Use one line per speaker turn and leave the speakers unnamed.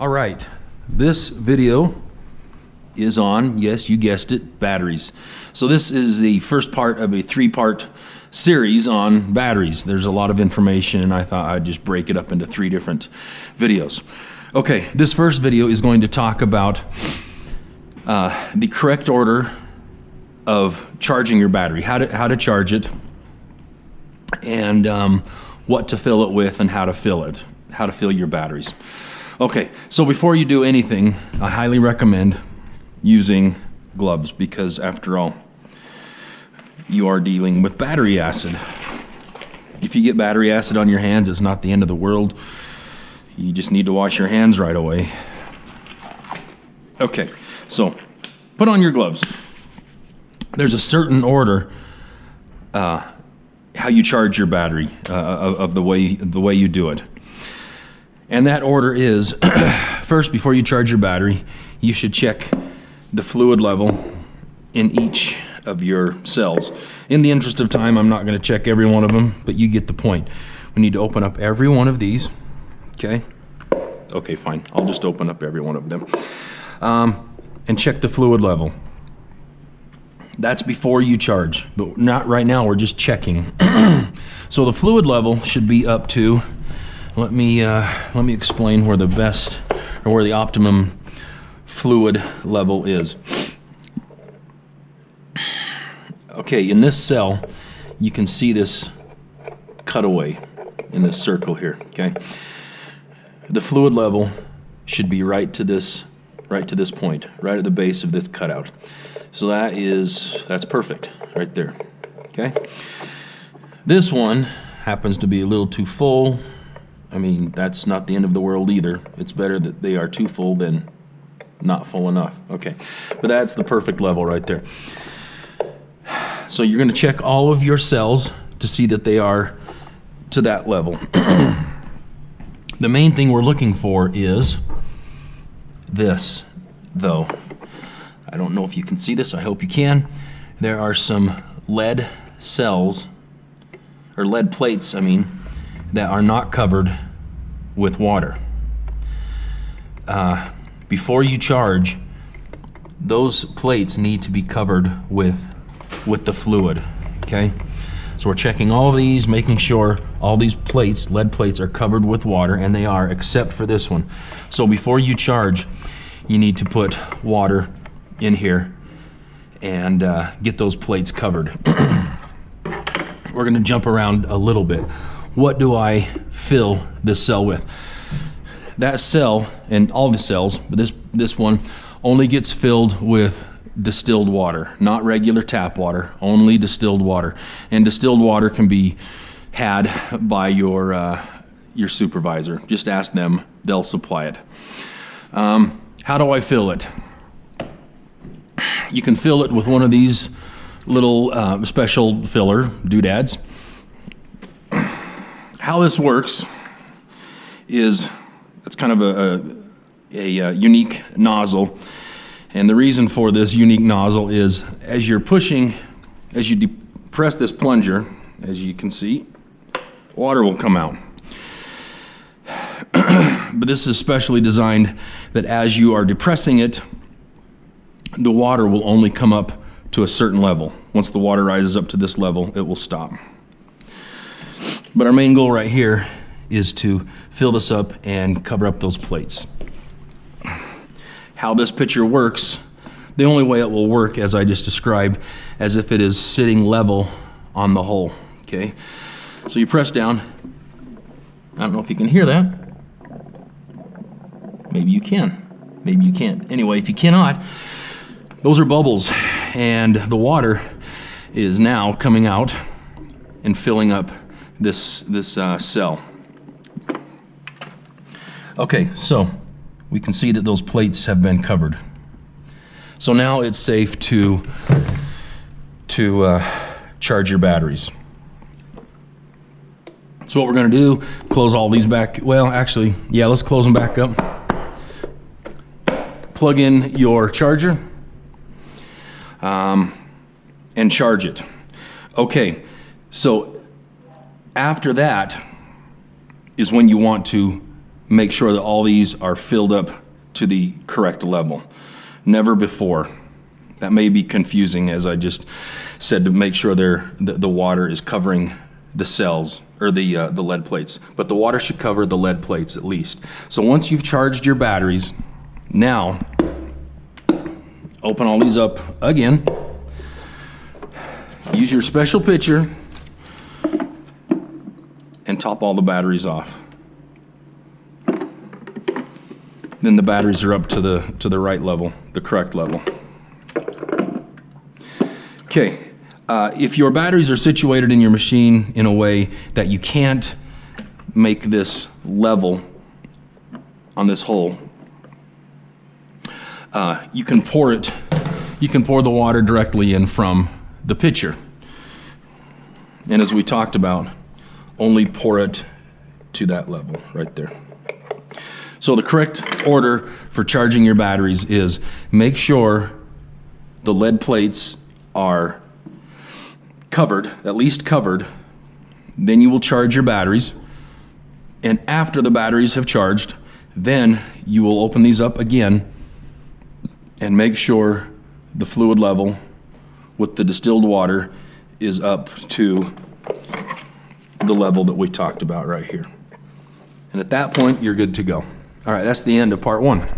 All right, this video is on, yes, you guessed it, batteries. So this is the first part of a three-part series on batteries. There's a lot of information and I thought I'd just break it up into three different videos. Okay, this first video is going to talk about the correct order of charging your battery, how to charge it, and what to fill it with and how to fill your batteries. Okay, so before you do anything, I highly recommend using gloves because after all, you are dealing with battery acid. If you get battery acid on your hands, it's not the end of the world. You just need to wash your hands right away. Okay, so put on your gloves. There's a certain order how you charge your battery of the way you do it. And that order is, first, before you charge your battery, you should check the fluid level in each of your cells. In the interest of time, I'm not going to check every one of them, but you get the point. We need to open up every one of these, okay? Okay, fine. I'll just open up every one of them. And check the fluid level. That's before you charge, but not right now, we're just checking. So the fluid level should be up to, let me explain where the best, or where the optimum fluid level is. Okay, in this cell, you can see this cutaway in this circle here, okay? The fluid level should be right to this point, right at the base of this cutout. So that's perfect, right there, okay? This one happens to be a little too full. I mean, that's not the end of the world either. It's better that they are too full than not full enough. Okay, but that's the perfect level right there. So you're going to check all of your cells to see that they are to that level. The main thing we're looking for is this, though. I don't know if you can see this. I hope you can. There are some lead cells, or lead plates, I mean, that are not covered with water. Before you charge, those plates need to be covered with the fluid, okay? So we're checking all of these, making sure all these plates, lead plates, are covered with water, and they are, except for this one. So before you charge, you need to put water in here and get those plates covered. We're going to jump around a little bit. What do I fill this cell with? That cell, and all the cells, but this one only gets filled with distilled water, not regular tap water, only distilled water. And distilled water can be had by your supervisor. Just ask them, they'll supply it. How do I fill it? You can fill it with one of these little special filler doodads. How this works is it's kind of a unique nozzle, and the reason for this unique nozzle is as you're pushing, as you press this plunger, as you can see, water will come out. But this is specially designed that as you are depressing it, the water will only come up to a certain level. Once the water rises up to this level, it will stop. But our main goal right here is to fill this up and cover up those plates. How this pitcher works, the only way it will work, as I just described, as if it is sitting level on the hole, okay? So you press down. I don't know if you can hear that. Maybe you can. Maybe you can't. Anyway, if you cannot, those are bubbles, and the water is now coming out and filling up this cell. Okay, so we can see that those plates have been covered. So now it's safe to charge your batteries. So what we're going to do, close all these back. Well, actually, yeah, let's close them back up. Plug in your charger and charge it. Okay, so after that is when you want to make sure that all these are filled up to the correct level. Never before. That may be confusing, as I just said, to make sure the water is covering the cells, or the lead plates. But the water should cover the lead plates at least. So once you've charged your batteries, now open all these up again. Use your special pitcher and top all the batteries off. Then the batteries are up to the right level, the correct level. Okay, if your batteries are situated in your machine in a way that you can't make this level on this hole, you can pour the water directly in from the pitcher. And as we talked about, only pour it to that level right there. So the correct order for charging your batteries is make sure the lead plates are covered, at least covered. Then you will charge your batteries. And after the batteries have charged, then you will open these up again and make sure the fluid level with the distilled water is up to the level that we talked about right here. And at that point, you're good to go. All right, that's the end of part 1.